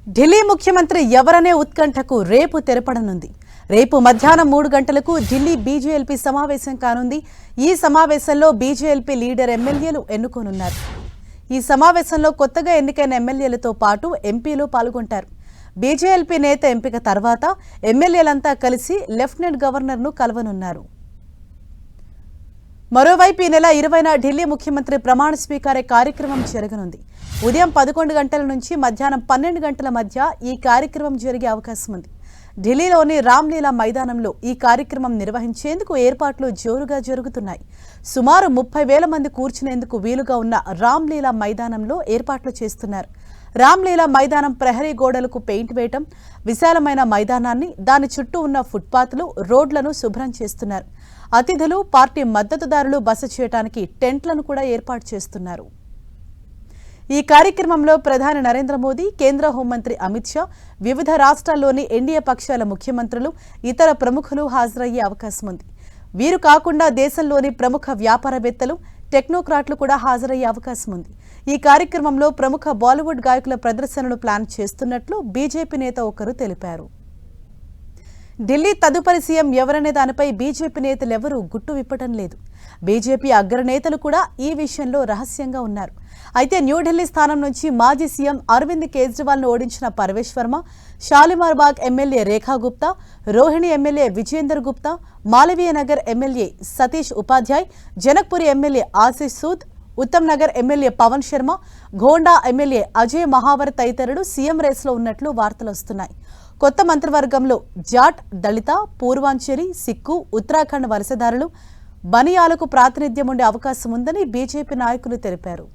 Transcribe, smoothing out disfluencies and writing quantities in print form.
ఢిల్లీ ముఖ్యమంత్రి ఎవరనే ఉత్కంఠకు రేపు తెరపడనుంది. రేపు మధ్యాహ్నం 3 గంటలకు ఢిల్లీ బీజేఎల్పీ సమావేశం కానుంది. ఈ సమావేశంలో బీజేఎల్పీ లీడర్ ఎమ్మెల్యేలు ఎన్నుకోనున్నారు. ఈ సమావేశంలో కొత్తగా ఎన్నికైన ఎమ్మెల్యేలతో పాటు ఎంపీలు పాల్గొంటారు. బీజేఎల్పీ నేత ఎంపిక తర్వాత ఎమ్మెల్యేలంతా కలిసి లెఫ్టినెంట్ గవర్నర్ను కలవనున్నారు. మరోవైపు ఈ నెల 20న ఢిల్లీ ముఖ్యమంత్రి ప్రమాణ స్వీకార కార్యక్రమం జరగనుంది. ఉదయం 11 గంటల నుంచి మధ్యాహ్నం 12 గంటల మధ్య ఈ కార్యక్రమం జరిగే అవకాశం ఉంది. ఢిల్లీలోని రామ్లీలా మైదానంలో ఈ కార్యక్రమం నిర్వహించేందుకు ఏర్పాట్లు జోరుగా జరుగుతున్నాయి. సుమారు 30,000 మంది కూర్చునేందుకు వీలుగా ఉన్న రామ్లీలా మైదానంలో ఏర్పాట్లు చేస్తున్నారు. రామ్లీలా మైదానం ప్రహరీ గోడలకు పెయింట్ వేయటం, విశాలమైన మైదానాన్ని, దాని చుట్టూ ఉన్న ఫుట్పాత్లు, రోడ్లను శుభ్రం చేస్తున్నారు. అతిథులు, పార్టీ మద్దతుదారులు బస చేయడానికి టెంట్లను కూడా ఏర్పాటు చేస్తున్నారు. ఈ కార్యక్రమంలో ప్రధాని నరేంద్ర మోదీ, కేంద్ర హోంమంత్రి అమిత్ షా, వివిధ రాష్ట్రాల్లోని ఎన్డీఏ పక్షాల ముఖ్యమంత్రులు, ఇతర ప్రముఖులు హాజరయ్యే అవకాశం ఉంది. వీరు కాకుండా దేశంలోని ప్రముఖ వ్యాపారవేత్తలు, టెక్నోక్రాట్లు కూడా హాజరయ్యే అవకాశం ఉంది. ఈ కార్యక్రమంలో ప్రముఖ బాలీవుడ్ గాయకుల ప్రదర్శనను ప్లాన్ చేస్తున్నట్లు బీజేపీ నేత ఒకరు తెలిపారు. ఢిల్లీ తదుపరి సీఎం ఎవరనే దానిపై బీజేపీ నేతలెవరూ గుట్టు విప్పటం లేదు. బీజేపీ అగ్రనేతలు కూడా ఈ విషయంలో రహస్యంగా ఉన్నారు. అయితే న్యూఢిల్లీ స్థానం నుంచి మాజీ సీఎం అరవింద్ కేజ్రీవాల్ను ఓడించిన Parvesh Verma, Shalimar Bagh MLA Rekha Gupta, Rohini MLA Vijender Gupta, Malviya Nagar MLA Satish Upadhyay, Janakpuri MLA Ashish Sood, Uttam Nagar MLA Pawan Sharma, Gonda MLA Ajay Mahawar తదితరులు సీఎం రేసులో ఉన్నట్లు వార్తలు వస్తున్నాయి. కొత్త మంత్రివర్గంలో జాట్, దళిత, పూర్వాంచలి, సిక్కు, ఉత్తరాఖండ్ వలసదారులు, బనియాలకు ప్రాతినిధ్యం ఉండే అవకాశం ఉందని బీజేపీ నాయకులు తెలిపారు.